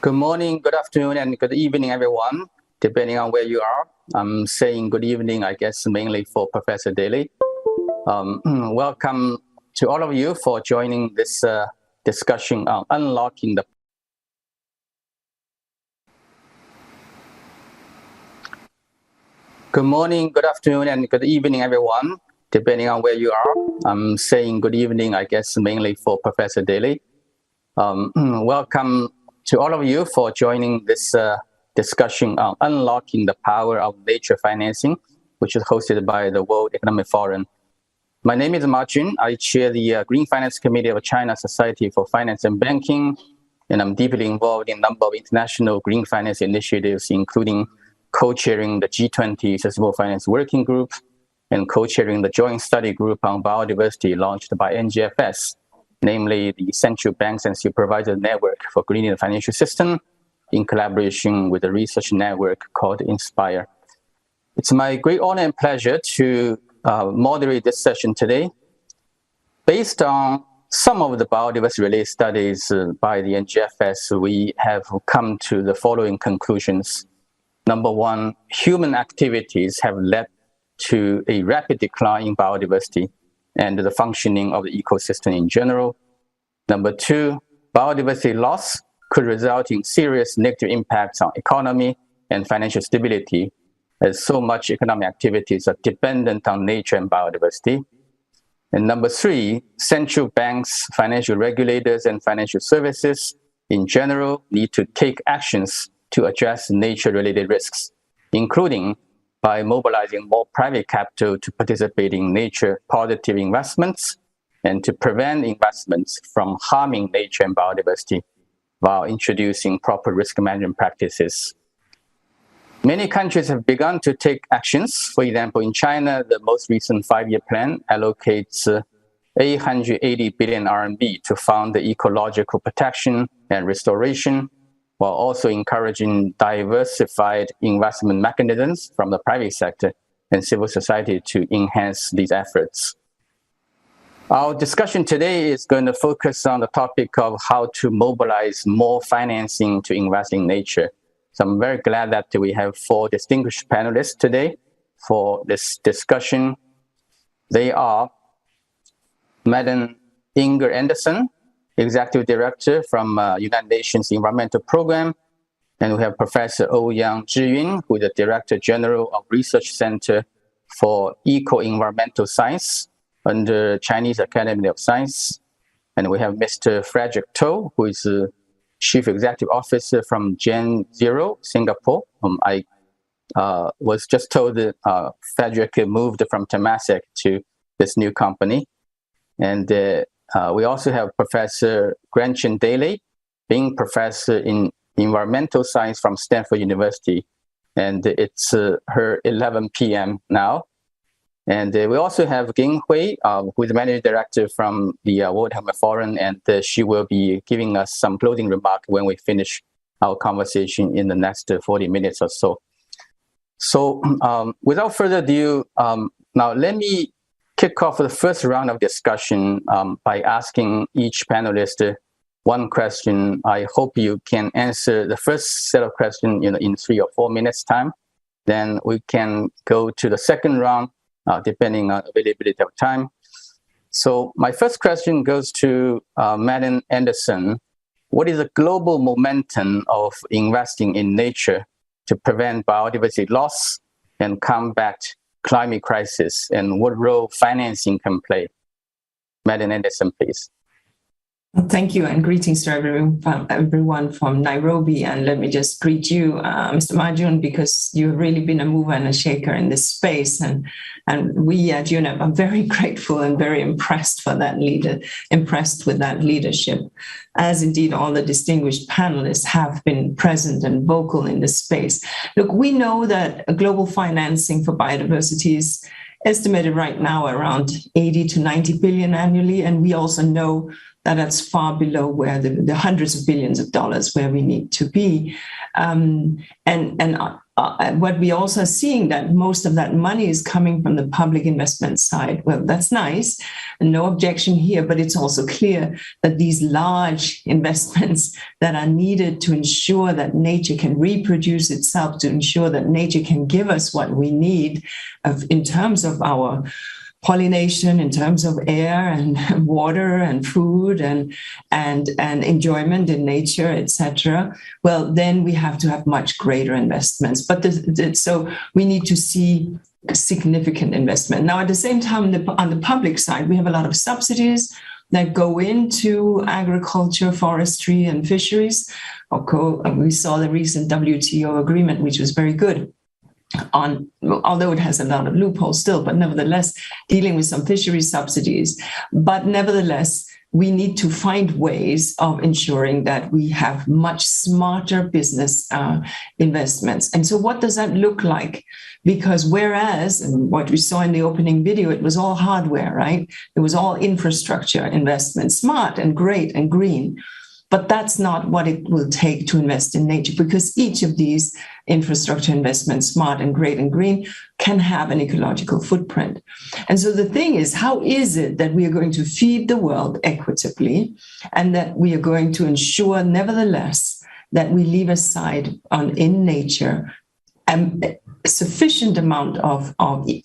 Good morning, good afternoon, and good evening, everyone, depending on where you are. I'm saying good evening, I guess, mainly for Professor Daly. Welcome to all of you for joining this discussion on unlocking the... Good morning, good afternoon, and good evening, everyone, depending on where you are. I'm saying good evening, I guess, mainly for Professor Daly. Welcome to all of you for joining this discussion on unlocking the power of nature financing, which is hosted by the World Economic Forum. My name is Ma Jun. I chair the Green Finance Committee of China Society for Finance and Banking, and I'm deeply involved in a number of international green finance initiatives, including co-chairing the G20 Sustainable Finance Working Group and co-chairing the Joint Study Group on Biodiversity launched by NGFS, namely the Central Banks and Supervisor Network for Greening the Financial System, in collaboration with a research network called INSPIRE. It's my great honor and pleasure to moderate this session today. Based on some of the biodiversity-related studies by the NGFS, we have come to the following conclusions. Number one, human activities have led to a rapid decline in biodiversity and the functioning of the ecosystem in general. Number two, biodiversity loss could result in serious negative impacts on economy and financial stability, as so much economic activities are dependent on nature and biodiversity. And number three, central banks, financial regulators, and financial services in general need to take actions to address nature-related risks, including by mobilizing more private capital to participate in nature-positive investments and to prevent investments from harming nature and biodiversity while introducing proper risk management practices. Many countries have begun to take actions. For example, in China, the most recent 5-year plan allocates 880 billion RMB to fund the ecological protection and restoration, while also encouraging diversified investment mechanisms from the private sector and civil society to enhance these efforts. Our discussion today is going to focus on the topic of how to mobilize more financing to invest in nature. So I'm very glad that we have 4 distinguished panelists today for this discussion. They are Madam Inger Anderson, Executive Director from United Nations Environmental Program. And we have Professor Ouyang Zhiyun, who is the Director General of Research Center for Eco-Environmental Science under Chinese Academy of Science. And we have Mr. Frederick To, who is Chief Executive Officer from Gen Zero, Singapore. I was just told that Frederick moved from Temasek to this new company. And we also have Professor Gretchen Daly, being Professor in Environmental Science from Stanford University. And it's her 11 p.m. now. And we also have Ging Hui, who is the Managing Director from the World Economic Forum, and she will be giving us some closing remarks when we finish our conversation in the next 40 minutes or so. So without further ado, now let me kick off the first round of discussion by asking each panelist one question. I hope you can answer the first set of questions in 3 or 4 minutes time. Then we can go to the second round, depending on availability of time. So my first question goes to Madam Anderson. What is the global momentum of investing in nature to prevent biodiversity loss and combat climate crisis, and what role financing can play? Madam Anderson, please. Thank you, and greetings to everyone from Nairobi. And let me just greet you, Mr. Ma Jun, because you've really been a mover and a shaker in this space. And we at UNEP are very grateful and very impressed with that leadership, as indeed all the distinguished panelists have been present and vocal in this space. Look, we know that global financing for biodiversity is estimated right now around 80 to 90 billion annually. And we also know that's far below where the hundreds of billions of dollars where we need to be. What we also are seeing that most of that money is coming from the public investment side. Well, that's nice, and no objection here, but it's also clear that these large investments that are needed to ensure that nature can reproduce itself, to ensure that nature can give us what we need in terms of our pollination, in terms of air and water and food and enjoyment in nature, etc. Well, then we have to have much greater investments. But so we need to see significant investment. Now, at the same time, on the public side, we have a lot of subsidies that go into agriculture, forestry, and fisheries. We saw the recent WTO agreement, which was very good, although it has a lot of loopholes still, but nevertheless, dealing with some fishery subsidies. But nevertheless, we need to find ways of ensuring that we have much smarter business investments. And so what does that look like? Because whereas, and what we saw in the opening video, it was all hardware, right? It was all infrastructure investment, smart and great and green. But that's not what it will take to invest in nature, because each of these infrastructure investments, smart and great and green, can have an ecological footprint. And so the thing is, how is it that we are going to feed the world equitably, and that we are going to ensure, nevertheless, that we leave aside in nature a sufficient amount of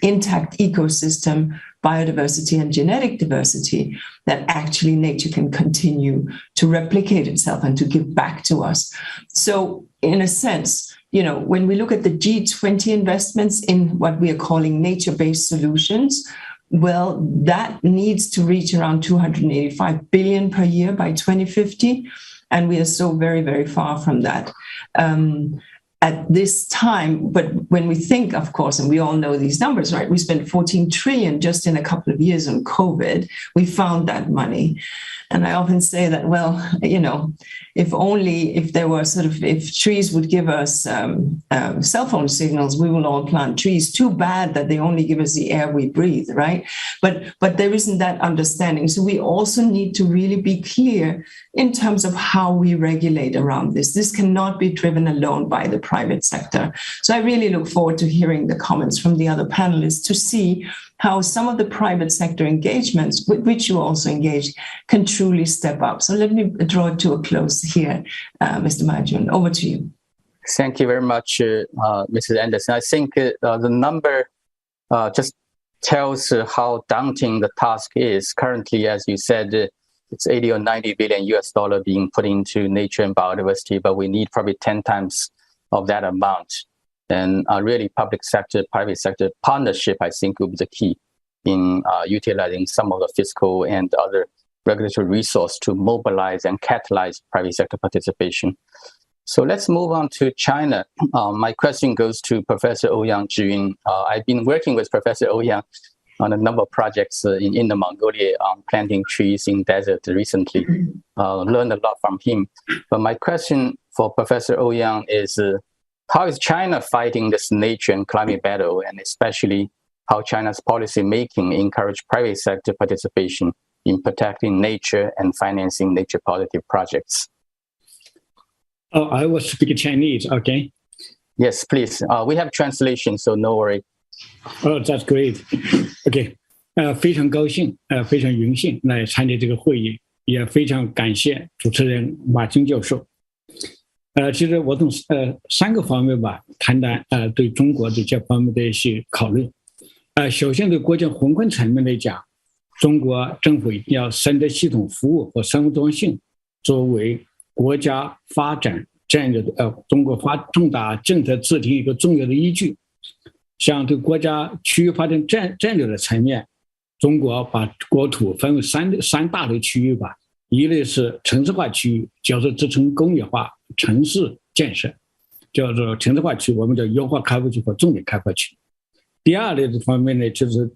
intact ecosystem, biodiversity, and genetic diversity, that actually nature can continue to replicate itself and to give back to us? So in a sense, when we look at the G20 investments in what we are calling nature-based solutions, well, that needs to reach around 285 billion per year by 2050. And we are so very, very far from that. At this time, but when we think, of course, and we all know these numbers, right? We spent 14 trillion just in a couple of years on COVID. We found that money. And I often say that, well, if trees would give us cell phone signals, we will all plant trees. Too bad that they only give us the air we breathe, right? But there isn't that understanding. So we also need to really be clear in terms of how we regulate around this. This cannot be driven alone by the private sector. So I really look forward to hearing the comments from the other panelists to see how some of the private sector engagements, with which you also engage, can truly step up. So let me draw it to a close here. Mr. Majun, over to you. Thank you very much, Mrs. Anderson. I think the number just tells how daunting the task is. Currently, as you said, it's 80 or 90 billion US dollar being put into nature and biodiversity, but we need probably 10 times of that amount. And really public sector, private sector partnership, I think, will be the key in utilizing some of the fiscal and other regulatory resource to mobilize and catalyze private sector participation. So let's move on to China. My question goes to Professor Ouyang Zhiyun. I've been working with Professor Ouyang on a number of projects in Inner Mongolia on planting trees in desert recently. Learned a lot from him. But my question for Professor Ouyang is, how is China fighting this nature and climate battle, and especially how China's policy making encourage private sector participation in protecting nature and financing nature positive projects? Oh, I will speak Chinese, okay? Yes, please. We have translation, so no worry. Oh, that's great. Okay. 非常高兴，非常荣幸来参加这个会议，也非常感谢主持人马军教授。其实我从3个方面吧谈谈对中国的这方面的一些考虑。首先对国家宏观层面来讲，中国政府一定要生态系统服务和生物多样性作为国家发展战略的中国重大政策制定一个重要的依据。像对国家区域发展战略的层面，中国把国土分为三大类区域吧。一类是城市化区域，叫做支撑工业化城市建设，叫做城市化区，我们叫优化开发区和重点开发区。第二类的方面呢，就是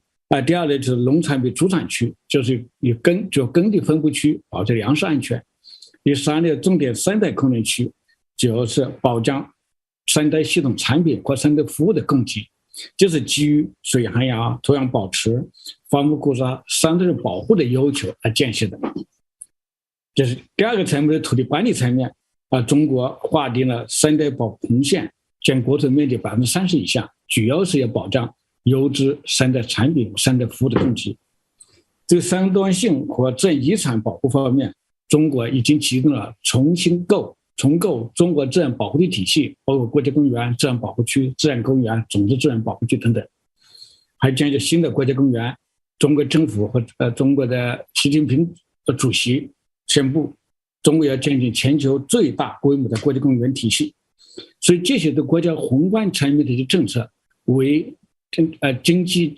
农产品主产区，就是耕地分布区，保证粮食安全。第三类重点生态空间区，就是保障生态系统产品和生态服务的供给，就是基于水涵养、土壤保持、伐木枯杀、生态保护的要求而建设的。这是第二个层面的土地管理层面中国划定了生态保护红线，占国土面积30%以下，主要是要保障优质生态产品、生态服务的供给。在山端性和自然遗产保护方面，中国已经启动了重构中国自然保护的体系，包括国家公园、自然保护区、自然公园、种子自然保护区等等，还建立新的国家公园。中国政府和中国的习近平主席宣布，中国要建立全球最大规模的国家公园体系。所以这些的国家宏观层面的一些政策，为经济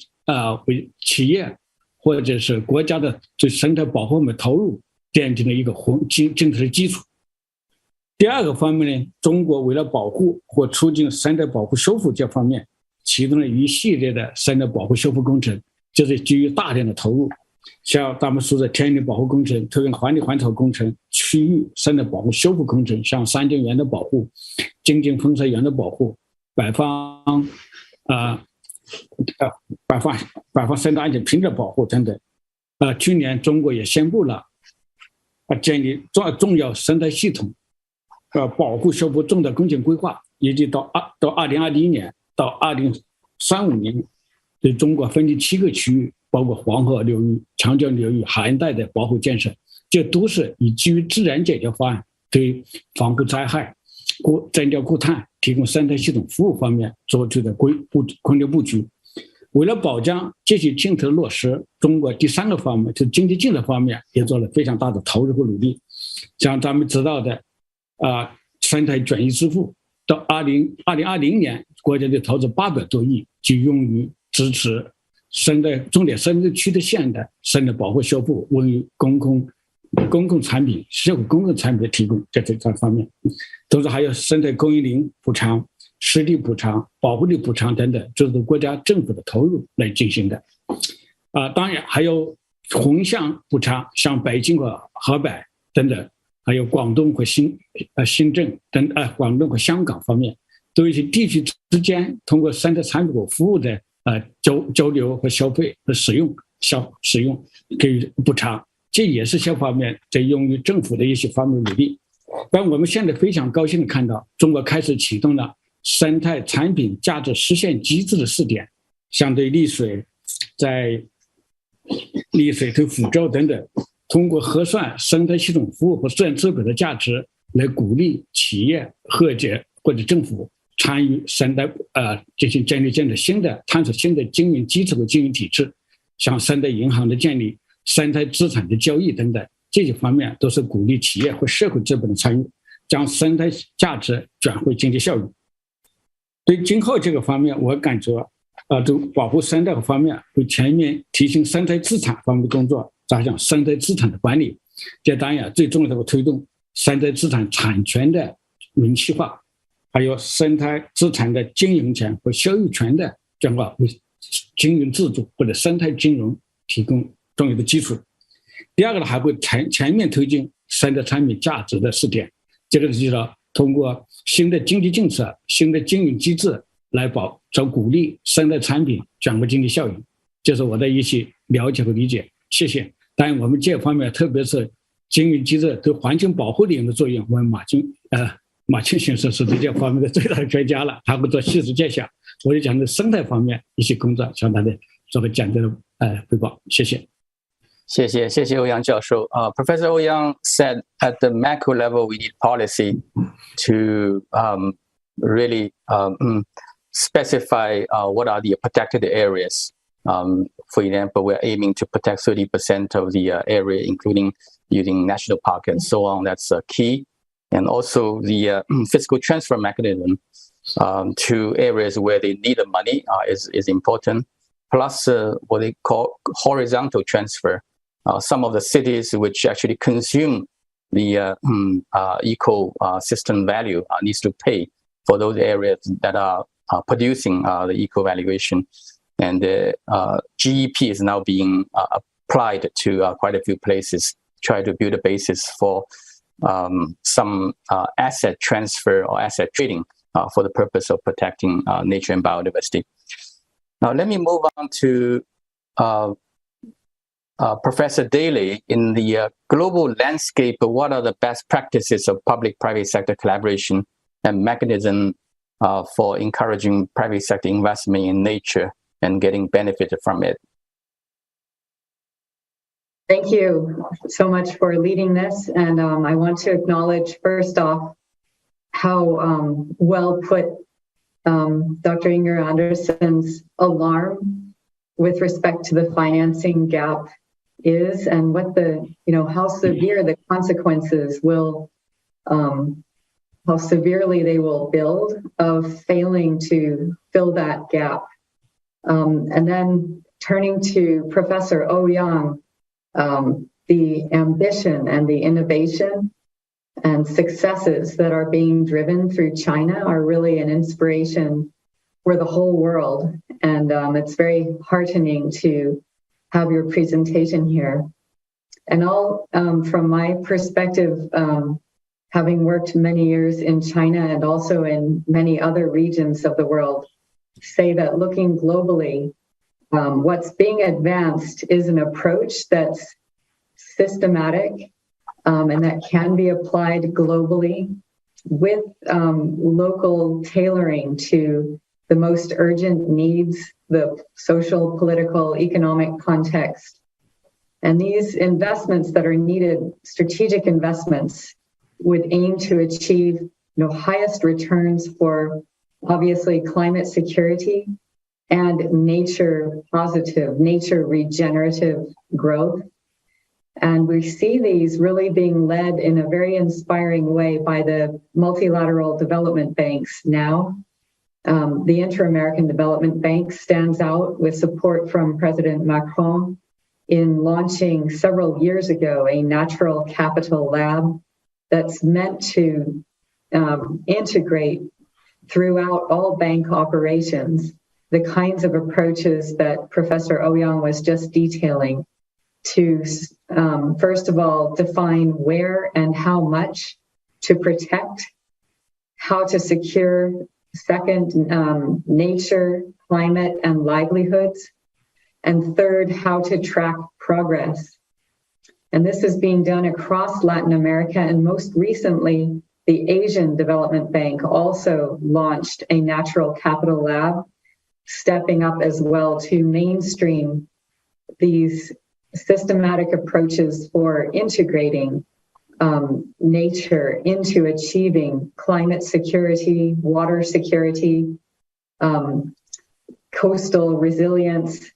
为企业或者是国家的对生态保护方面投入奠定了一个政策的基础。第二个方面呢，中国为了保护或促进生态保护修复这方面，启动了一系列的生态保护修复工程，就是基于大量的投入，像咱们说的天然保护工程、特别环境环保工程、区域生态保护修复工程，像山间园的保护、经济风采园的保护、摆放生态安全品质保护等等。去年中国也宣布了建立重要生态系统保护修复重大工程规划，以及到2021年到2035年，对中国分离7个区域，包括黄河流域、长江流域、海洋带的保护建设，这都是以基于自然解决方案，对防护灾害、增加固碳、提供生态系统服务方面做出的规律布局。为了保障这些政策落实，中国第三个方面就是经济政策方面也做了非常大的投入和努力。像咱们知道的生态转移支付，到2020年，国家就投资800多亿，就用于支持重点生态区的县的生态保护修复，为公共产品、社会公共产品的提供，这方面，同时还有生态供应链补偿、湿地补偿、保护地补偿等等，这是国家政府的投入来进行的。当然还有横向补偿，像北京和河北等等，还有广东和新郑等广东和香港方面，对一些地区之间通过生态产品和服务的交流和消费和使用给予补偿，这也是这方面在用于政府的一些方面的努力。但我们现在非常高兴的看到，中国开始启动了生态产品价值实现机制的试点，像对丽水、对福州等等，通过核算生态系统服务和自然资本的价值，来鼓励企业或者政府参与生态进行建立探索新的经营机制和经营体制，像生态银行的建立、生态资产的交易等等，这些方面都是鼓励企业和社会资本的参与，将生态价值转回经济效益。对今后这个方面，我感觉就保护生态方面会全面提升生态资产方面的工作，加上生态资产的管理，这当然最重要的会推动生态资产产权的明细化，还有生态资产的经营权和效益权的转化，为经营自主或者生态金融提供重要的基础。第二个呢，还会全面推进生态产品价值的试点，这个就是通过新的经济政策、新的经营机制来鼓励生态产品转化经济效益，这是我的一些了解和理解。谢谢。当然，我们这方面，特别是经营机制对环境保护领域的作用，我们马庆先生是这方面的最大的专家了，他会做细致介绍。我就讲的生态方面一些工作，向大家做个简单的汇报。谢谢。谢谢欧阳教授。Professor Ouyang said at the macro level, we need policy to really specify what are the protected areas. For example, we're aiming to protect 30% of the area, including using national park and so on. That's key. And also the fiscal transfer mechanism to areas where they need the money is important. Plus what they call horizontal transfer. Some of the cities which actually consume the ecosystem value needs to pay for those areas that are producing the eco-valuation. And the GEP is now being applied to quite a few places, try to build a basis for some asset transfer or asset trading for the purpose of protecting nature and biodiversity. Now, let me move on to Professor Daly, in the global landscape, what are the best practices of public-private sector collaboration and mechanism for encouraging private sector investment in nature and getting benefit from it? Thank you so much for leading this. And I want to acknowledge, first off, how well put Dr. Inger Anderson's alarm with respect to the financing gap is, and what how severe the consequences will, how severely they will build of failing to fill that gap. And then turning to Professor Ouyang, the ambition and the innovation and successes that are being driven through China are really an inspiration for the whole world. And it's very heartening to have your presentation here. And I'll, from my perspective, having worked many years in China and also in many other regions of the world, say that looking globally, what's being advanced is an approach that's systematic and that can be applied globally with local tailoring to the most urgent needs, the social, political, economic context. And these investments that are needed, strategic investments, would aim to achieve highest returns for obviously climate security and nature positive, nature regenerative growth. And we see these really being led in a very inspiring way by the multilateral development banks now. The Inter-American Development Bank stands out with support from President Macron in launching several years ago a natural capital lab that's meant to integrate throughout all bank operations the kinds of approaches that Professor Ouyang was just detailing to, first of all, define where and how much to protect, how to secure, second, nature, climate, and livelihoods, and third, how to track progress. And this is being done across Latin America, and most recently, the Asian Development Bank also launched a natural capital lab, stepping up as well to mainstream these systematic approaches for integrating nature into achieving climate security, water security, coastal resilience,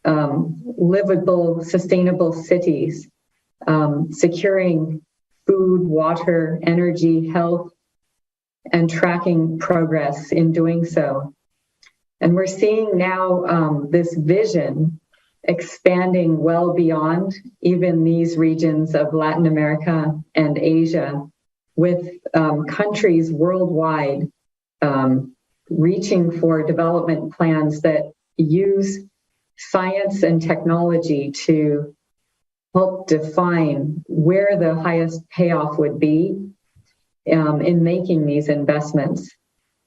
livable, sustainable cities, securing food, water, energy, health, and tracking progress in doing so. And we're seeing now this vision expanding well beyond even these regions of Latin America and Asia, with countries worldwide reaching for development plans that use science and technology to help define where the highest payoff would be in making these investments.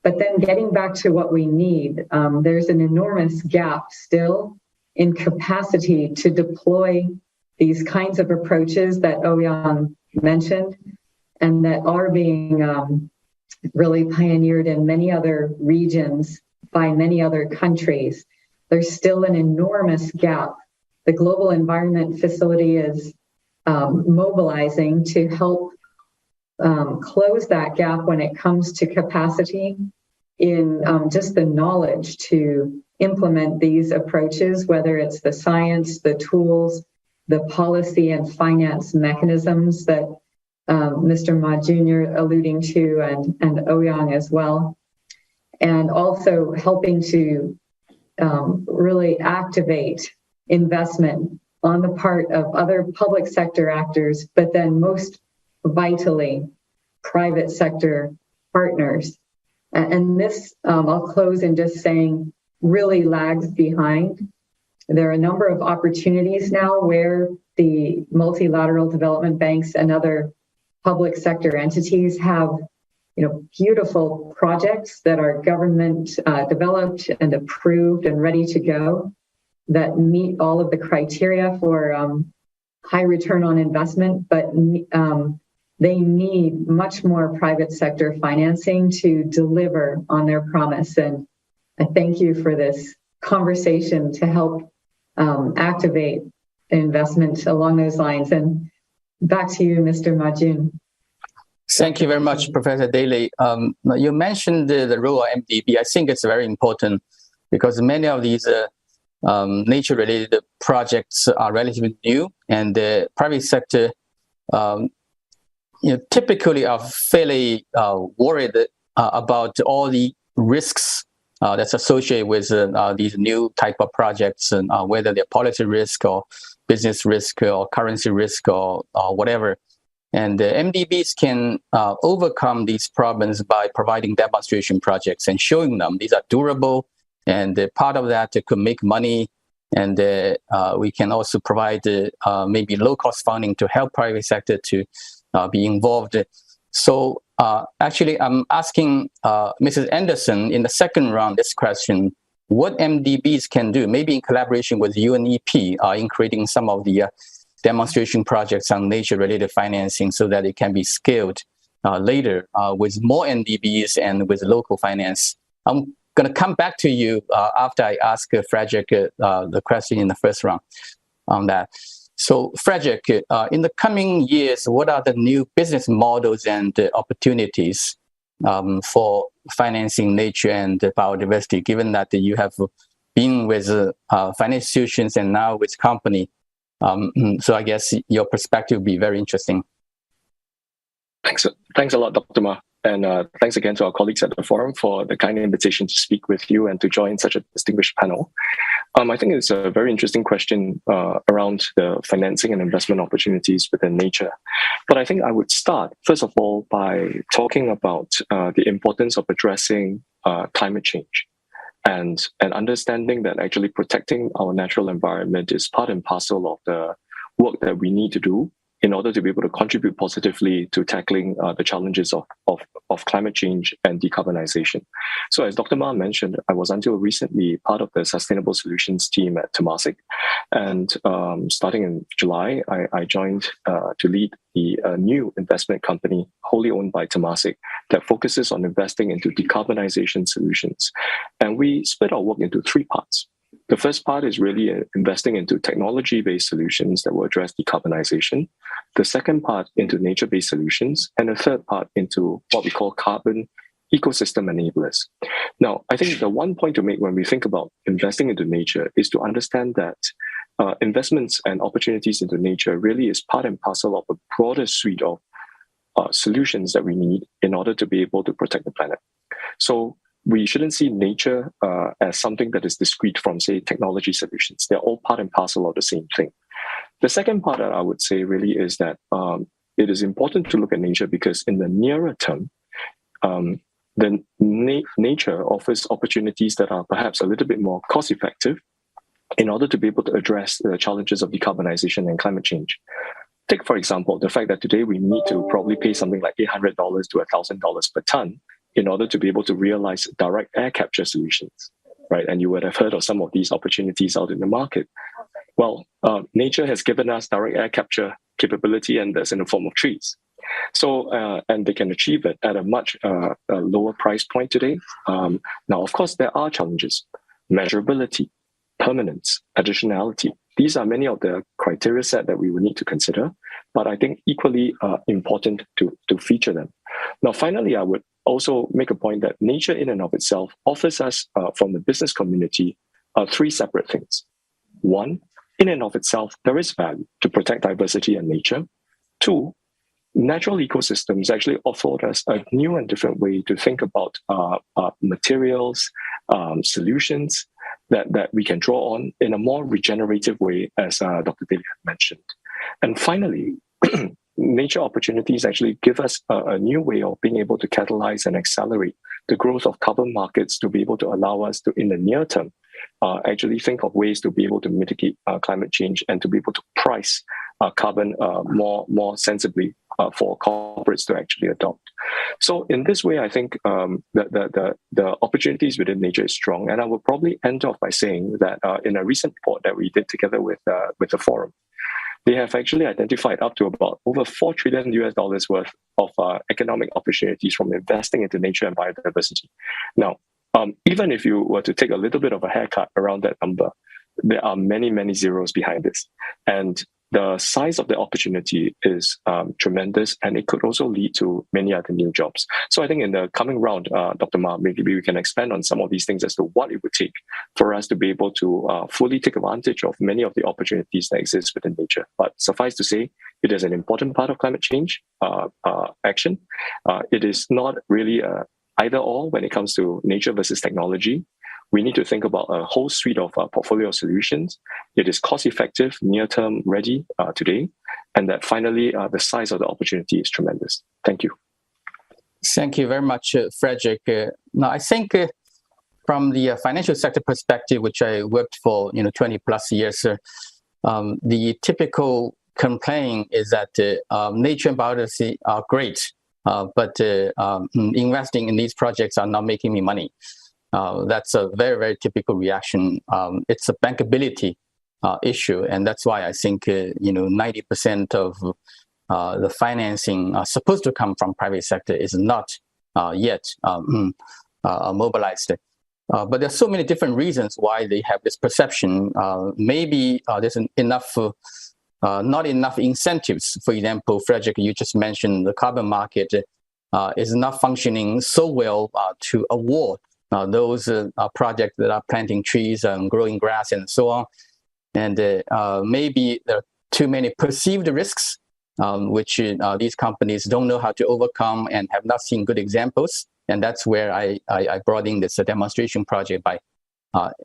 But then getting back to what we need, there's an enormous gap still in capacity to deploy these kinds of approaches that Ouyang mentioned and that are being really pioneered in many other regions by many other countries. There's still an enormous gap. The Global Environment Facility is mobilizing to help close that gap when it comes to capacity in just the knowledge to implement these approaches, whether it's the science, the tools, the policy and finance mechanisms that Mr. Ma Jr. alluding to and Ouyang as well, and also helping to really activate investment on the part of other public sector actors, but then most vitally, private sector partners. And this, I'll close in just saying, really lags behind. There are a number of opportunities now where the multilateral development banks and other public sector entities have, beautiful projects that are government developed and approved and ready to go. that meet all of the criteria for high return on investment, but they need much more private sector financing to deliver on their promise. And I thank you for this conversation to help activate investment along those lines. And back to you, Mr. Majun. Thank you very much, Professor Daly. You mentioned the role of MDB. I think it's very important because many of these nature-related projects are relatively new, and the private sector typically are fairly worried about all the risks that's associated with these new type of projects, and whether they're policy risk or business risk or currency risk or whatever. And the MDBs can overcome these problems by providing demonstration projects and showing them these are durable, and part of that could make money. And we can also provide maybe low-cost funding to help private sector to be involved. So actually, I'm asking Mrs. Anderson in the second round this question, what MDBs can do, maybe in collaboration with UNEP in creating some of the demonstration projects on nature-related financing so that it can be scaled later with more MDBs and with local finance. I'm going to come back to you after I ask Frederick the question in the first round on that. So Frederick, in the coming years, what are the new business models and opportunities for financing nature and biodiversity, given that you have been with financial institutions and now with company? So I guess your perspective will be very interesting. Thanks a lot, Dr. Ma. And thanks again to our colleagues at the forum for the kind invitation to speak with you and to join such a distinguished panel. I think it's a very interesting question around the financing and investment opportunities within nature. But I think I would start, first of all, by talking about the importance of addressing climate change and understanding that actually protecting our natural environment is part and parcel of the work that we need to do in order to be able to contribute positively to tackling the challenges of climate change and decarbonization. So as Dr. Ma mentioned, I was until recently part of the Sustainable Solutions team at Temasek. And starting in July, I joined to lead the new investment company wholly owned by Temasek that focuses on investing into decarbonization solutions. And we split our work into three parts. The first part is really investing into technology-based solutions that will address decarbonization. The second part into nature-based solutions, and the third part into what we call carbon ecosystem enablers. Now, I think the one point to make when we think about investing into nature is to understand that investments and opportunities into nature really is part and parcel of a broader suite of solutions that we need in order to be able to protect the planet. So we shouldn't see nature as something that is discrete from, say, technology solutions. They're all part and parcel of the same thing. The second part that I would say really is that it is important to look at nature because in the nearer term, nature offers opportunities that are perhaps a little bit more cost-effective in order to be able to address the challenges of decarbonization and climate change. Take, for example, the fact that today we need to probably pay something like $800 to $1,000 per ton in order to be able to realize direct air capture solutions, right? And you would have heard of some of these opportunities out in the market. Well, nature has given us direct air capture capability, and that's in the form of trees. So, and they can achieve it at a much lower price point today. Now, of course, there are challenges: measurability, permanence, additionality. These are many of the criteria set that we will need to consider, but I think equally important to feature them. Now, finally, I would also make a point that nature in and of itself offers us from the business community three separate things. One, in and of itself, there is value to protect diversity and nature. Two, natural ecosystems actually afford us a new and different way to think about materials, solutions that we can draw on in a more regenerative way, as Dr. Daly had mentioned. And finally, nature opportunities actually give us a new way of being able to catalyze and accelerate the growth of carbon markets to be able to allow us to, in the near term, actually think of ways to be able to mitigate climate change and to be able to price carbon more sensibly for corporates to actually adopt. So in this way, I think the opportunities within nature is strong. And I will probably end off by saying that in a recent report that we did together with the forum, they have actually identified up to about over $4 trillion worth of economic opportunities from investing into nature and biodiversity. Now, even if you were to take a little bit of a haircut around that number, there are many, many zeros behind this. And the size of the opportunity is tremendous, and it could also lead to many other new jobs. So I think in the coming round, Dr. Ma, maybe we can expand on some of these things as to what it would take for us to be able to fully take advantage of many of the opportunities that exist within nature. But suffice to say, it is an important part of climate change action. It is not really either or when it comes to nature versus technology. We need to think about a whole suite of portfolio solutions. It is cost-effective, near-term ready today, and that finally the size of the opportunity is tremendous. Thank you. Thank you very much, Frederick. Now, I think from the financial sector perspective, which I worked for 20 plus years, the typical complaint is that nature and biodiversity are great, but investing in these projects are not making me money. That's a very, very typical reaction. It's a bankability issue, and that's why I think 90% of the financing supposed to come from private sector is not yet mobilized. But there's so many different reasons why they have this perception. Maybe there's not enough incentives. For example, Frederick, you just mentioned the carbon market is not functioning so well to award those projects that are planting trees and growing grass and so on. And maybe there are too many perceived risks, which these companies don't know how to overcome and have not seen good examples. And that's where I brought in this demonstration project by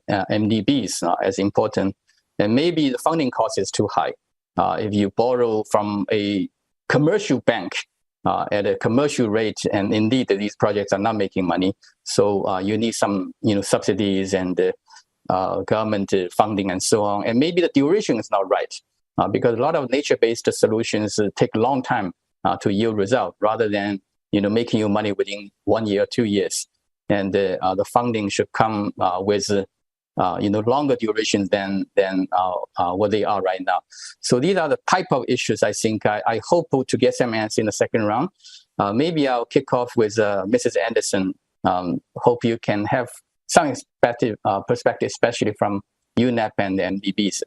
MDBs as important. And maybe the funding cost is too high. If you borrow from a commercial bank, at a commercial rate, and indeed these projects are not making money. So you need some, subsidies and government funding and so on. And maybe the duration is not right because a lot of nature-based solutions take a long time to yield result rather than, making you money within 1 year, 2 years. And the funding should come with longer durations than what they are right now. So these are the type of issues I think I hope to get some answer in the second round. Maybe I'll kick off with Mrs. Anderson. Hope you can have some perspective, especially from UNEP and the MDBs.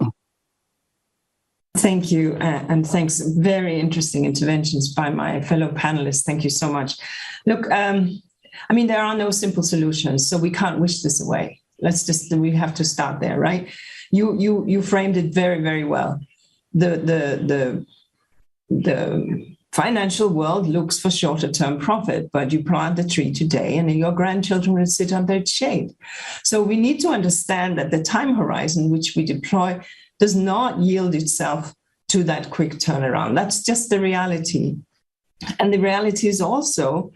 Thank you, and thanks. Very interesting interventions by my fellow panelists. Thank you so much. Look, there are no simple solutions, so we can't wish this away. We have to start there, right? You framed it very, very well. The financial world looks for shorter term profit, but you plant the tree today and your grandchildren will sit under its shade. So we need to understand that the time horizon which we deploy does not yield itself to that quick turnaround. That's just the reality. And the reality is also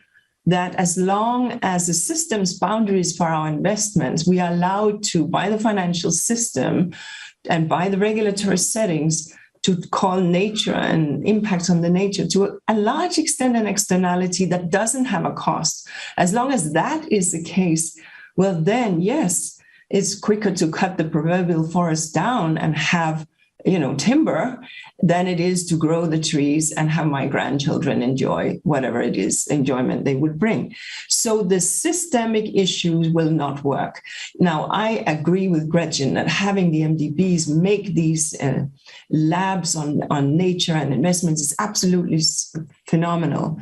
that as long as the system's boundaries for our investments, we are allowed to, by the financial system and by the regulatory settings, to call nature and impacts on the nature to a large extent an externality that doesn't have a cost. As long as that is the case, well then, yes, it's quicker to cut the proverbial forest down and have timber than it is to grow the trees and have my grandchildren enjoy whatever it is enjoyment they would bring. So the systemic issues will not work. Now, I agree with Gretchen that having the MDBs make these labs on nature and investments is absolutely phenomenal.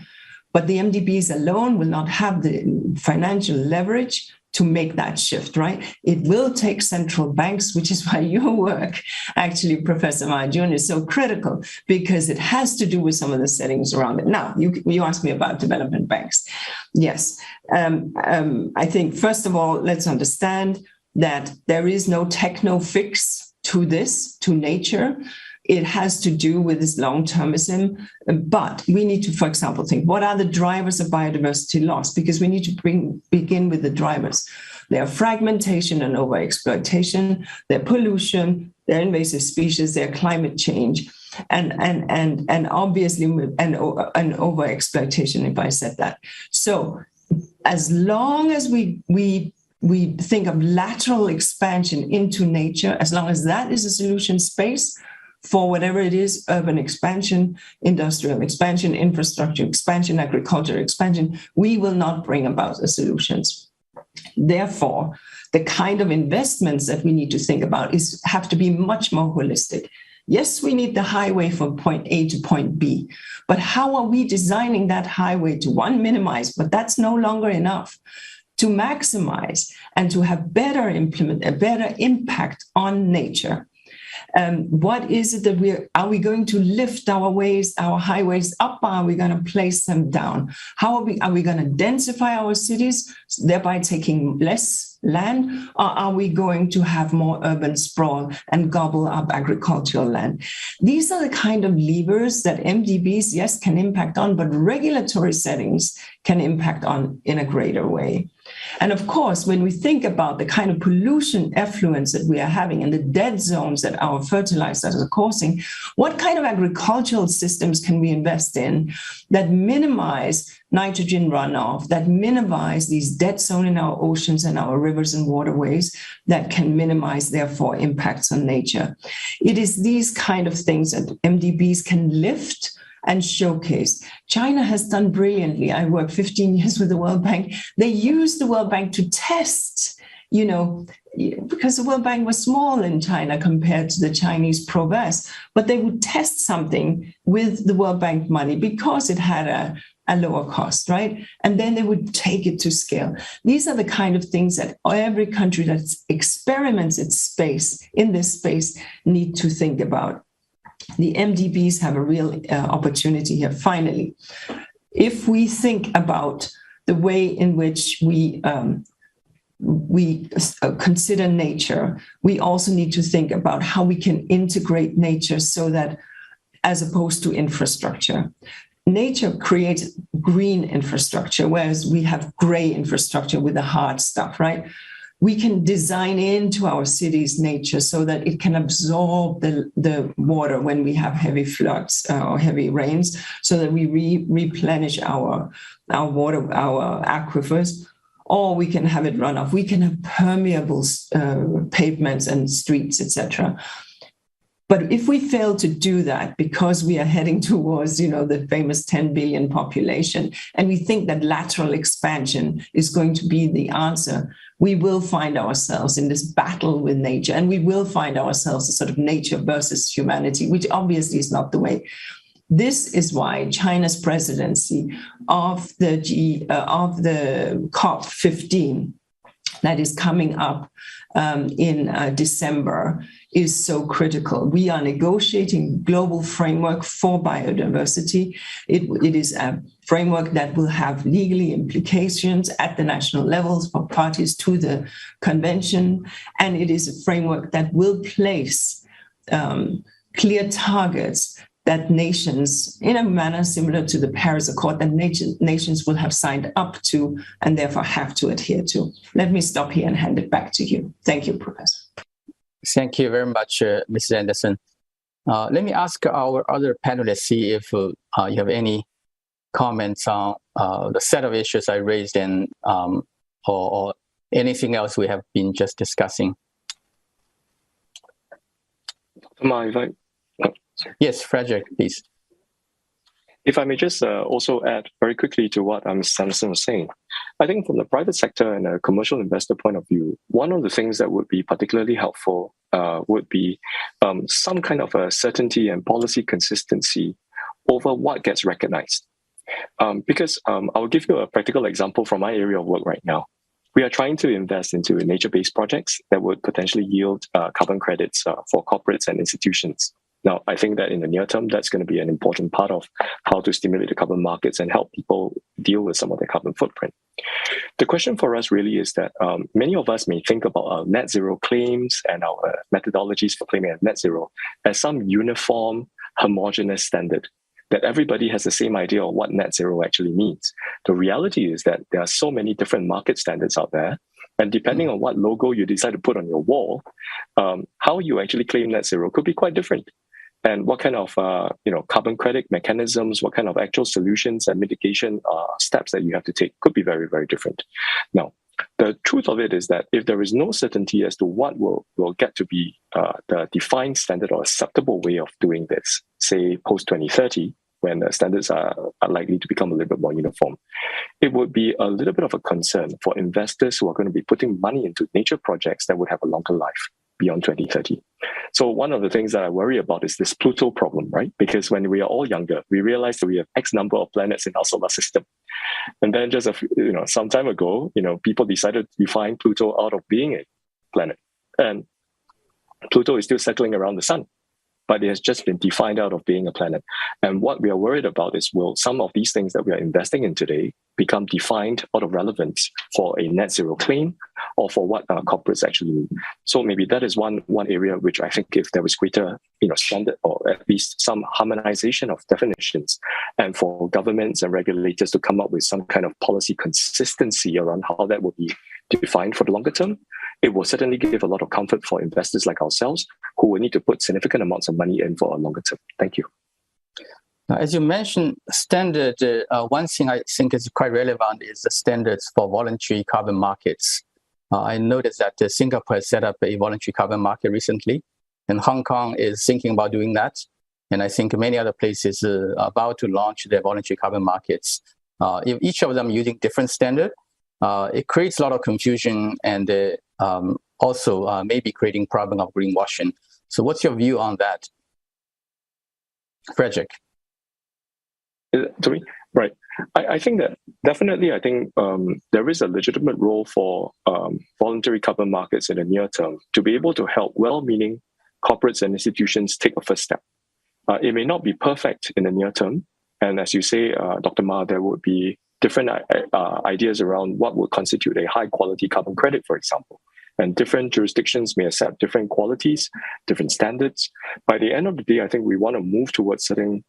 But the MDBs alone will not have the financial leverage to make that shift, right? It will take central banks, which is why your work, actually, Professor Mahjong, is so critical, because it has to do with some of the settings around it. Now, you asked me about development banks. Yes, I think, first of all, let's understand that there is no techno fix to this, to nature. It has to do with this long-termism, but we need to, for example, think, what are the drivers of biodiversity loss? Because we need to begin with the drivers. Their fragmentation and overexploitation, their pollution, their invasive species, their climate change. and obviously and over exploitation, if I said that. So as long as we think of lateral expansion into nature, as long as that is a solution space for whatever it is, urban expansion, industrial expansion, infrastructure expansion, agriculture expansion, we will not bring about the solutions. Therefore, the kind of investments that we need to think about have to be much more holistic. Yes, we need the highway from point A to point B, but how are we designing that highway to, one, minimize, but that's no longer enough, to maximize and to have better impact on nature? What is it that are we going to lift our highways up? Or are we going to place them down? How are we going to densify our cities, thereby taking less land? Or are we going to have more urban sprawl and gobble up agricultural land? These are the kind of levers that MDBs, yes, can impact on, but regulatory settings can impact on in a greater way. And of course, when we think about the kind of pollution effluents that we are having and the dead zones that our fertilizers are causing, what kind of agricultural systems can we invest in that minimize nitrogen runoff, that minimize these dead zones in our oceans and our rivers and waterways, that can minimize, therefore, impacts on nature? It is these kind of things that MDBs can lift and showcase. China has done brilliantly. I worked 15 years with the World Bank. They used the World Bank to test, because the World Bank was small in China compared to the Chinese Pro-Vest, but they would test something with the World Bank money because it had a lower cost, right? And then they would take it to scale. These are the kind of things that every country that experiments in this space need to think about. The MDBs have a real opportunity here, finally. If we think about the way in which we consider nature, we also need to think about how we can integrate nature so that, as opposed to infrastructure, nature creates green infrastructure, whereas we have gray infrastructure with the hard stuff, right? We can design into our cities nature so that it can absorb the water when we have heavy floods or heavy rains, so that we replenish our water, our aquifers, or we can have it run off. We can have permeable pavements and streets, etc. But if we fail to do that because we are heading towards, the famous 10 billion population, and we think that lateral expansion is going to be the answer, we will find ourselves in this battle with nature, and we will find ourselves a sort of nature versus humanity, which obviously is not the way. This is why China's presidency of the COP15 that is coming up in December is so critical. We are negotiating global framework for biodiversity. It is a framework that will have legally implications at the national levels for parties to the convention. And it is a framework that will place clear targets that nations, in a manner similar to the Paris Accord, that nations will have signed up to and therefore have to adhere to. Let me stop here and hand it back to you. Thank you, Professor. Thank you very much, Mrs. Anderson. Let me ask our other panelists, see if you have any comments on the set of issues I raised and or anything else we have been just discussing. Yes, Frederick, please. If I may just also add very quickly to what Mr. Anderson was saying, I think from the private sector and a commercial investor point of view, one of the things that would be particularly helpful would be some kind of a certainty and policy consistency over what gets recognized. Because I'll give you a practical example from my area of work right now. We are trying to invest into nature-based projects that would potentially yield carbon credits for corporates and institutions. Now, I think that in the near term, that's going to be an important part of how to stimulate the carbon markets and help people deal with some of their carbon footprint. The question for us really is that many of us may think about our net zero claims and our methodologies for claiming net zero as some uniform, homogeneous standard, that everybody has the same idea of what net zero actually means. The reality is that there are so many different market standards out there, and depending on what logo you decide to put on your wall, how you actually claim net zero could be quite different. and what kind of carbon credit mechanisms, what kind of actual solutions and mitigation steps that you have to take could be very, very different. Now, the truth of it is that if there is no certainty as to what will get to be the defined standard or acceptable way of doing this, say post 2030, when the standards are likely to become a little bit more uniform, it would be a little bit of a concern for investors who are going to be putting money into nature projects that would have a longer life beyond 2030. So one of the things that I worry about is this Pluto problem, right? Because when we are all younger, we realize that we have X number of planets in our solar system. And then just some time ago, people decided to define Pluto out of being a planet. And Pluto is still circling around the sun, but it has just been defined out of being a planet. And what we are worried about is, will some of these things that we are investing in today become defined out of relevance for a net zero claim or for what corporates actually need? So maybe that is one area which I think if there was greater standard or at least some harmonization of definitions, and for governments and regulators to come up with some kind of policy consistency around how that will be defined for the longer term, it will certainly give a lot of comfort for investors like ourselves who will need to put significant amounts of money in for a longer term. Thank you. Now, as you mentioned, standard, one thing I think is quite relevant is the standards for voluntary carbon markets. I noticed that Singapore has set up a voluntary carbon market recently, and Hong Kong is thinking about doing that. And I think many other places are about to launch their voluntary carbon markets. If each of them using different standard, it creates a lot of confusion and also maybe creating problem of greenwashing. So what's your view on that, Frederick? Sorry, right. I think that definitely, there is a legitimate role for voluntary carbon markets in the near term to be able to help well-meaning corporates and institutions take a first step. It may not be perfect in the near term. And as you say, Dr. Ma, there would be different ideas around what would constitute a high quality carbon credit, for example. And different jurisdictions may accept different qualities, different standards. By the end of the day, I think we want to move towards setting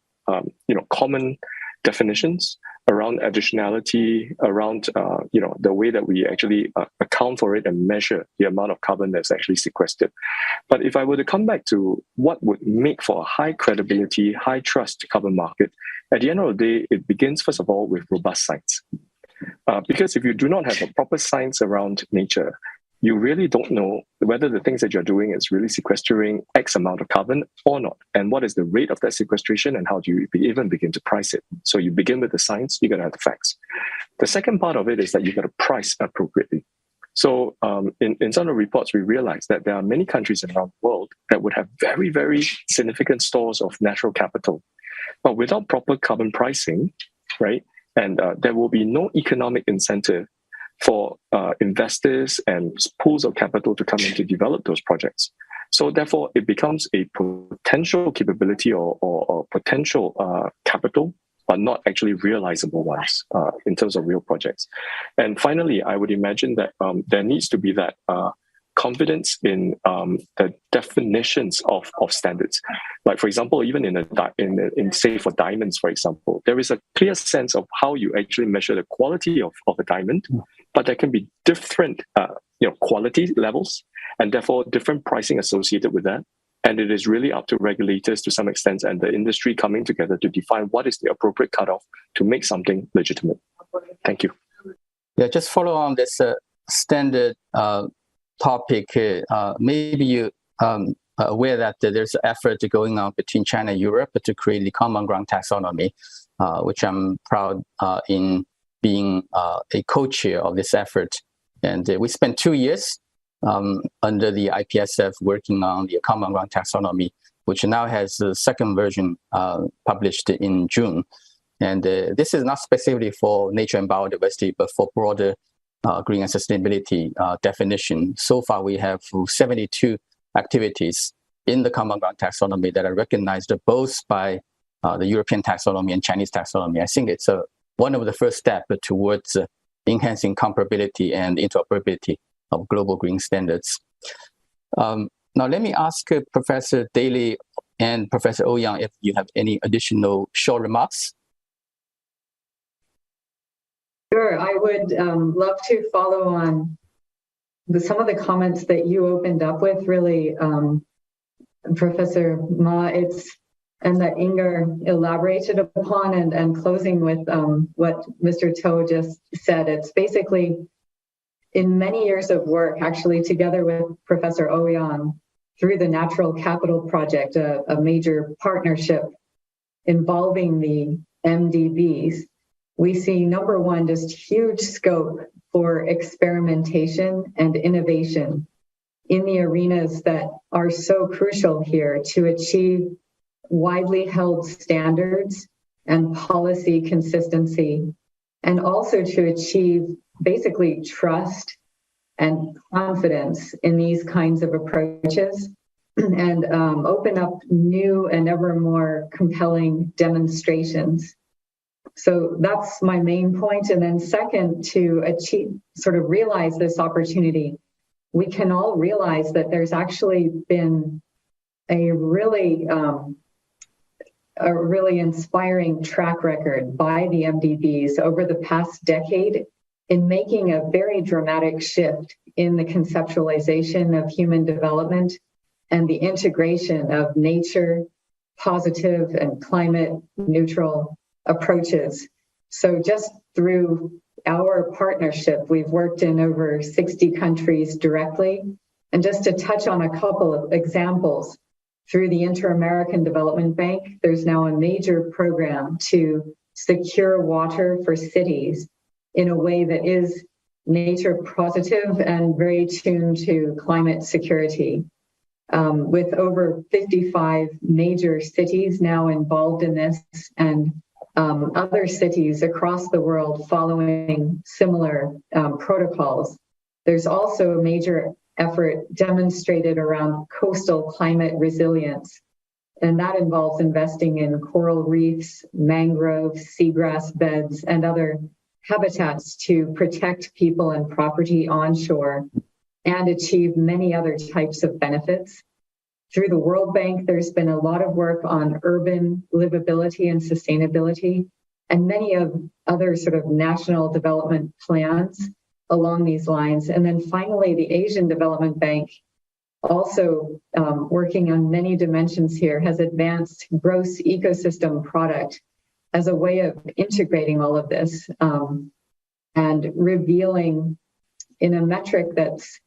common definitions around additionality, around the way that we actually account for it and measure the amount of carbon that's actually sequestered. But if I were to come back to what would make for a high credibility, high trust carbon market, at the end of the day, it begins first of all with robust science. Because if you do not have a proper science around nature, you really don't know whether the things that you're doing is really sequestering X amount of carbon or not, and what is the rate of that sequestration, and how do you even begin to price it. So you begin with the science, you got to have the facts. The second part of it is that you got to price appropriately. So in some of the reports, we realized that there are many countries around the world that would have very, very significant stores of natural capital, but without proper carbon pricing, right? And there will be no economic incentive for investors and pools of capital to come in to develop those projects. So therefore, it becomes a potential capability or potential capital, but not actually realizable ones in terms of real projects. And finally, I would imagine that there needs to be that confidence in the definitions of standards. Like, for example, even in say for diamonds, for example, there is a clear sense of how you actually measure the quality of a diamond, but there can be different quality levels and therefore different pricing associated with that. And it is really up to regulators to some extent and the industry coming together to define what is the appropriate cutoff to make something legitimate. Thank you. Yeah, just follow on this standard topic. Maybe you aware that there's an effort going on between China and Europe to create the common ground taxonomy, which I'm proud in being a co-chair of this effort. And we spent 2 years under the IPSF working on the common ground taxonomy, which now has the second version published in June. And this is not specifically for nature and biodiversity, but for broader green and sustainability definition. So far, we have 72 activities in the common ground taxonomy that are recognized both by the European taxonomy and Chinese taxonomy. I think it's one of the first steps towards enhancing comparability and interoperability of global green standards. Now, let me ask Professor Daly and Professor Ouyang if you have any additional short remarks. Sure, I would love to follow on some of the comments that you opened up with. Really, Professor Ma, and that Inger elaborated upon, and closing with what Mr. To just said. It's basically in many years of work, actually together with Professor Ouyang, through the Natural Capital Project, a major partnership involving the MDBs, we see, number one, just huge scope for experimentation and innovation in the arenas that are so crucial here to achieve widely held standards and policy consistency, and also to achieve basically trust and confidence in these kinds of approaches, and open up new and ever more compelling demonstrations. So that's my main point. And then second, to achieve, sort of realize this opportunity, we can all realize that there's actually been a really inspiring track record by the MDBs over the past decade in making a very dramatic shift in the conceptualization of human development and the integration of nature, positive and climate neutral approaches. So just through our partnership, we've worked in over 60 countries directly. And just to touch on a couple of examples, through the Inter-American Development Bank, there's now a major program to secure water for cities in a way that is nature positive and very tuned to climate security. With over 55 major cities now involved in this, and other cities across the world following similar protocols. There's also a major effort demonstrated around coastal climate resilience, and that involves investing in coral reefs, mangroves, seagrass beds, and other habitats to protect people and property onshore and achieve many other types of benefits. Through the World Bank, there's been a lot of work on urban livability and sustainability, and many of other sort of national development plans along these lines. And then finally, the Asian Development Bank, also working on many dimensions here, has advanced gross ecosystem product as a way of integrating all of this and revealing in a metric that's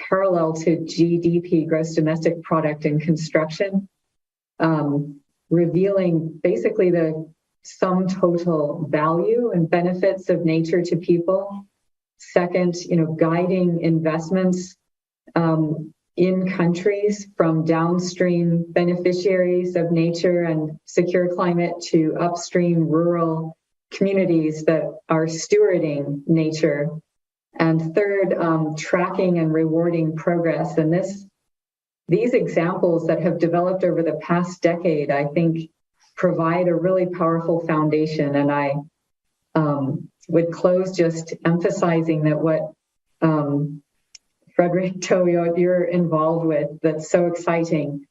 parallel to GDP, gross domestic product, in construction, revealing basically the sum total value and benefits of nature to people. Second, guiding investments in countries from downstream beneficiaries of nature and secure climate to upstream rural communities that are stewarding nature. And third, tracking and rewarding progress. And these examples that have developed over the past decade, I think, provide a really powerful foundation. And I would close just emphasizing that what Frederick To, you're involved with, that's so exciting,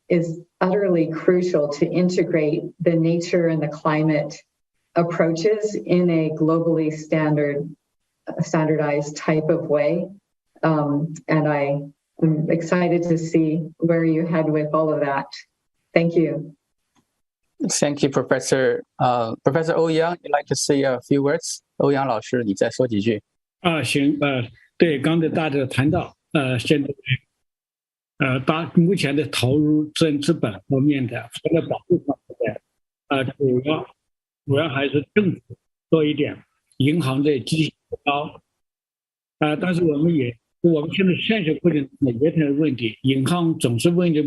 is utterly crucial to integrate the nature and the climate approaches in a globally standardized type of way. And I'm excited to see where you head with all of that. Thank you. Thank you, Professor. Professor Ouyang, you'd like to say a few words? 欧阳老师，你再说几句。行，对，刚才大家谈到，现在，目前的投入自然资本方面的，除了保护方面的，主要还是政府多一点，银行的积极不高，但是我们现在现实过程中也有问题，银行总是问一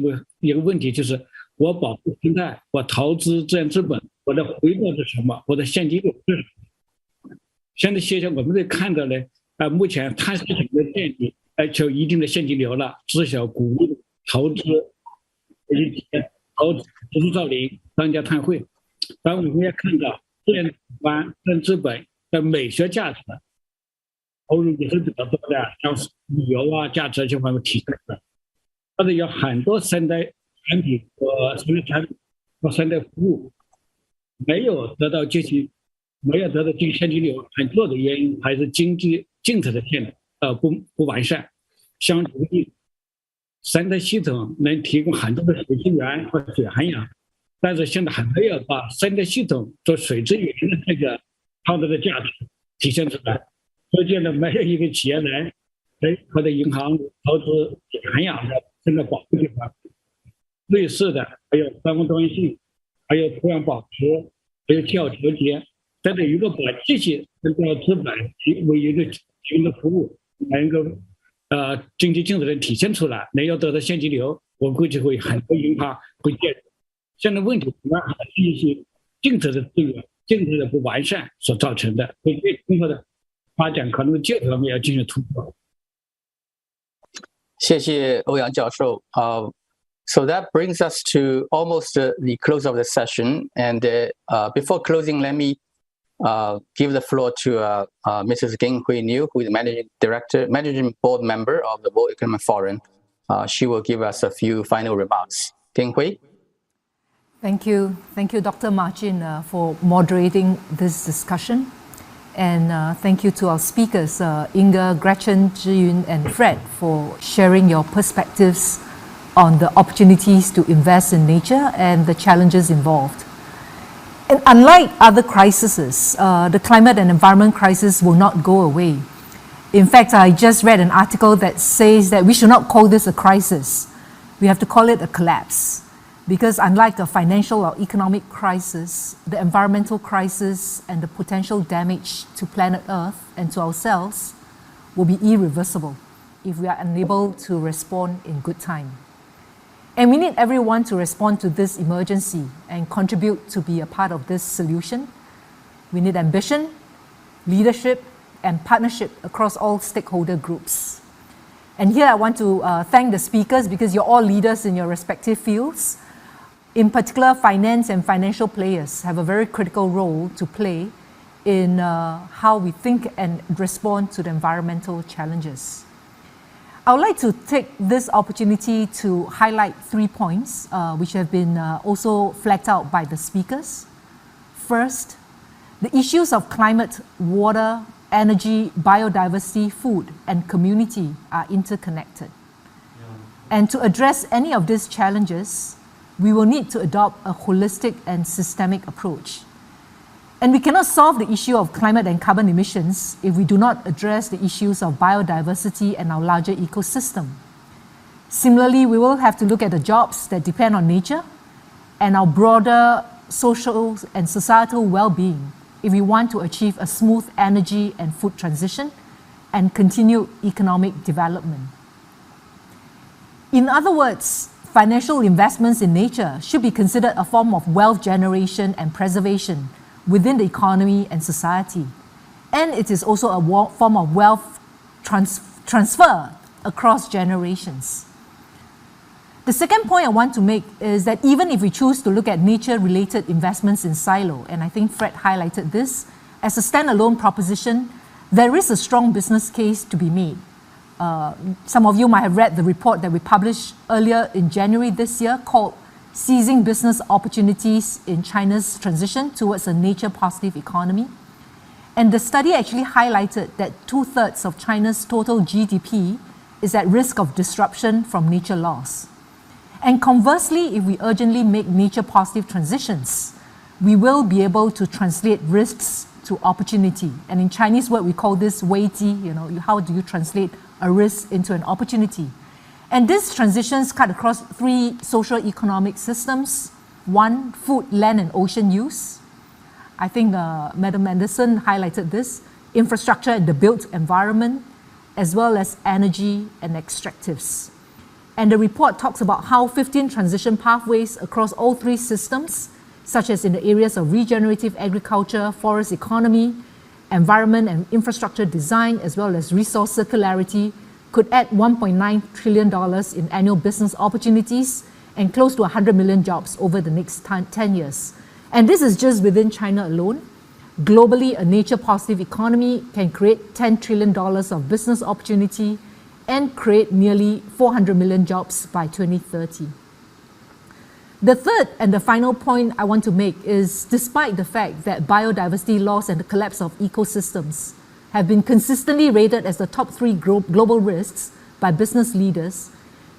个问题，就是我保护生态，我投资自然资本，我的回报是什么？我的现金流是什么？现在现象我们在看到呢，目前碳市场的建立，就一定的现金流了，至少鼓励投资，投资指数造林，当家碳汇。但我们也看到自然资本的美学价值投入也是比较多的，像旅游价值这些方面提升的，但是有很多生态产品和生态服务没有得到这些现金流，很多的原因还是经济政策的不完善。像生态系统能提供很多的水资源和水涵养，但是现在还没有把生态系统做水资源的这个创造的价值体现出来。所以现在没有一个企业来或者银行投资涵养的生态保护地方。类似的还有生物多样性，还有土壤保持，还有气候调节，在这如果把这些能够资本为一个提供的服务能够经济竞争力体现出来，能要得到现金流，我估计会很多银行会介入。现在问题主要还是一些政策的资源、政策的不完善所造成的，所以对今后的发展可能这方面要进行突破。谢谢欧阳教授。So that brings us to almost the close of the session. And before closing, let me give the floor to Mrs. Ging Hui Niu, who is managing board member of the World Economic Forum. She will give us a few final remarks. Ging Hui. Thank you, Dr. Martin, for moderating this discussion. And thank you to our speakers, Inga, Gretchen, Zhiyun, and Fred, for sharing your perspectives on the opportunities to invest in nature and the challenges involved. And unlike other crises, the climate and environment crisis will not go away. In fact, I just read an article that says that we should not call this a crisis. We have to call it a collapse. Because unlike a financial or economic crisis, the environmental crisis and the potential damage to planet Earth and to ourselves will be irreversible if we are unable to respond in good time. And we need everyone to respond to this emergency and contribute to be a part of this solution. We need ambition, leadership, and partnership across all stakeholder groups. And here I want to thank the speakers because you're all leaders in your respective fields. In particular, finance and financial players have a very critical role to play in how we think and respond to the environmental challenges. I would like to take this opportunity to highlight 3 points which have been also flagged out by the speakers. First, the issues of climate, water, energy, biodiversity, food, and community are interconnected. And to address any of these challenges, we will need to adopt a holistic and systemic approach. And we cannot solve the issue of climate and carbon emissions if we do not address the issues of biodiversity and our larger ecosystem. Similarly, we will have to look at the jobs that depend on nature and our broader social and societal well-being if we want to achieve a smooth energy and food transition and continued economic development. In other words, financial investments in nature should be considered a form of wealth generation and preservation within the economy and society. And it is also a form of wealth transfer across generations. The second point I want to make is that even if we choose to look at nature-related investments in silo, and I think Fred highlighted this, as a standalone proposition, there is a strong business case to be made. Some of you might have read the report that we published earlier in January this year called Seizing Business Opportunities in China's Transition Towards a Nature-Positive Economy. And the study actually highlighted that 2/3 of China's total GDP is at risk of disruption from nature loss. And conversely, if we urgently make nature-positive transitions, we will be able to translate risks to opportunity. And in Chinese word, we call this 危机, how do you translate a risk into an opportunity? And these transitions cut across 3 socio-economic systems. 1, food, land, and ocean use. I think Madam Anderson highlighted this. Infrastructure and the built environment, as well as energy and extractives. And the report talks about how 15 transition pathways across all 3 systems, such as in the areas of regenerative agriculture, forest economy, environment and infrastructure design, as well as resource circularity, could add $1.9 trillion in annual business opportunities and close to 100 million jobs over the next 10 years. And this is just within China alone. Globally, a nature-positive economy can create $10 trillion of business opportunity and create nearly 400 million jobs by 2030. The third and the final point I want to make is, despite the fact that biodiversity loss and the collapse of ecosystems have been consistently rated as the top 3 global risks by business leaders,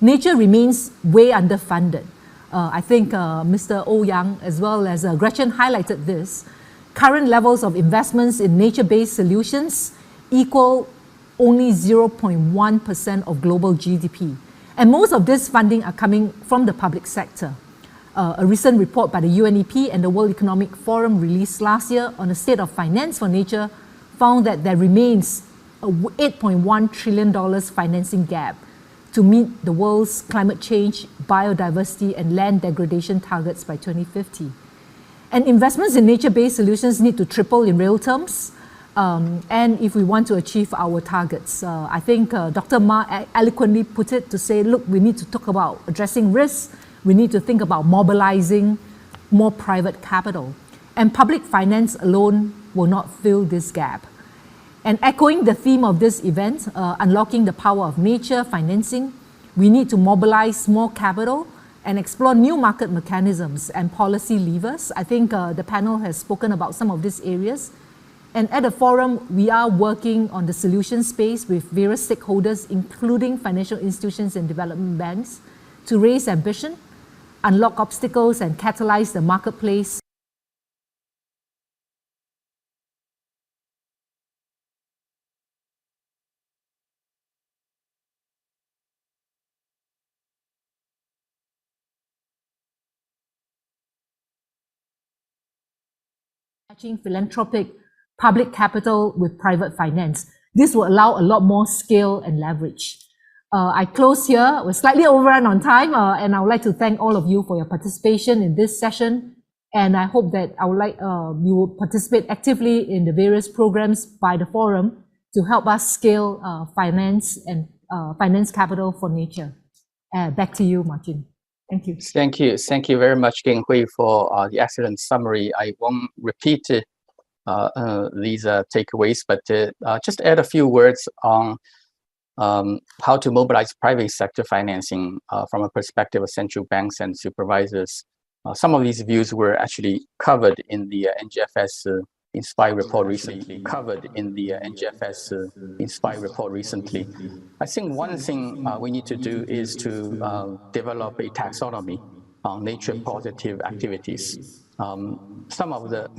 nature remains way underfunded. I think Mr. Oh Yang as well as Gretchen highlighted this. Current levels of investments in nature-based solutions equal only 0.1% of global GDP. And most of this funding are coming from the public sector. A recent report by the UNEP and the World Economic Forum released last year on the state of finance for nature found that there remains a $8.1 trillion financing gap to meet the world's climate change, biodiversity, and land degradation targets by 2050. And investments in nature-based solutions need to triple in real terms. And if we want to achieve our targets, I think Dr. Ma eloquently put it to say, look, we need to talk about addressing risks. We need to think about mobilizing more private capital. And public finance alone will not fill this gap. And echoing the theme of this event, unlocking the power of nature financing, we need to mobilize more capital and explore new market mechanisms and policy levers. I think the panel has spoken about some of these areas. And at the forum, we are working on the solution space with various stakeholders, including financial institutions and development banks, to raise ambition, unlock obstacles, and catalyze the marketplace. Matching philanthropic public capital with private finance. This will allow a lot more scale and leverage. I close here. We're slightly overrun on time, and I would like to thank all of you for your participation in this session. And I hope that you will participate actively in the various programs by the forum to help us scale finance and finance capital for nature. Back to you, Martin. Thank you. Thank you. Thank you very much, Geng Hui, for the excellent summary. I won't repeat these takeaways, but just add a few words on how to mobilize private sector financing from a perspective of central banks and supervisors. Some of these views were actually covered in the NGFS Inspire report recently. I think one thing we need to do is to develop a taxonomy on nature positive activities. Some of the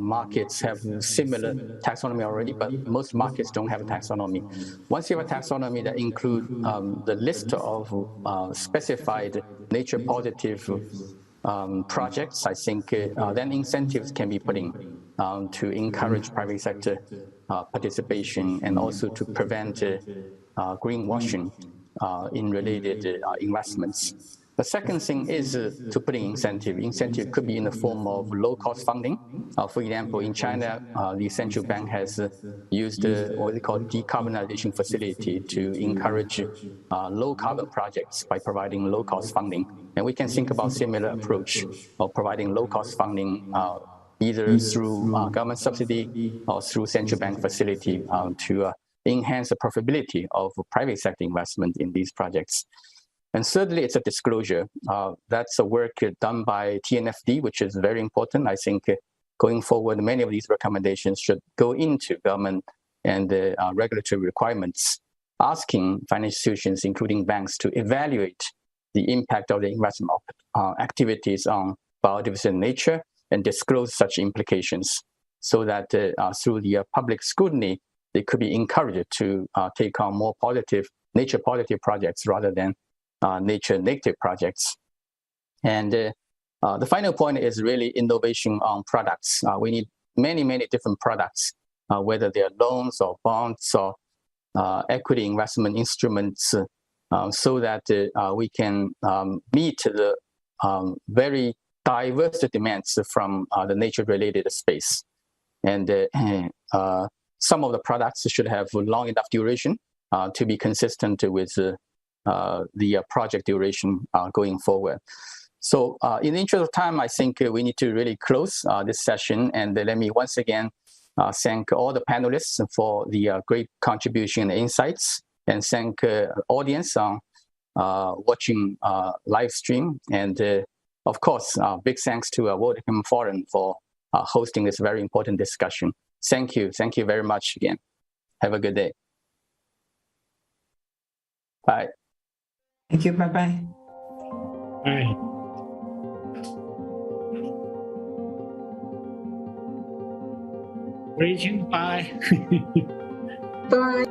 markets have similar taxonomy already, but most markets don't have a taxonomy. Once you have a taxonomy that includes the list of specified nature positive projects, I think then incentives can be put in to encourage private sector participation and also to prevent greenwashing in related investments. The second thing is to put in incentive. Incentive could be in the form of low-cost funding. For example, in China, the central bank has used what they call decarbonization facility to encourage low-carbon projects by providing low-cost funding. And we can think about similar approach of providing low-cost funding either through government subsidy or through central bank facility to enhance the profitability of private sector investment in these projects. And thirdly, it's a disclosure. That's a work done by TNFD, which is very important. I think going forward, many of these recommendations should go into government and regulatory requirements, asking financial institutions, including banks, to evaluate the impact of the investment activities on biodiversity and nature and disclose such implications so that through the public scrutiny, they could be encouraged to take on more positive, nature positive projects rather than nature negative projects. And the final point is really innovation on products. We need many, many different products, whether they are loans or bonds or equity investment instruments, so that we can meet the very diverse demands from the nature-related space. And some of the products should have long enough duration to be consistent with the project duration going forward. So in the interest of time, I think we need to really close this session. And let me once again thank all the panelists for the great contribution and insights, and thank audience on watching live stream. And of course, big thanks to World Economic Forum for hosting this very important discussion. Thank you. Thank you very much again. Have a good day. Bye. Thank you. Bye-bye. Bye. Greetings. Bye. Bye.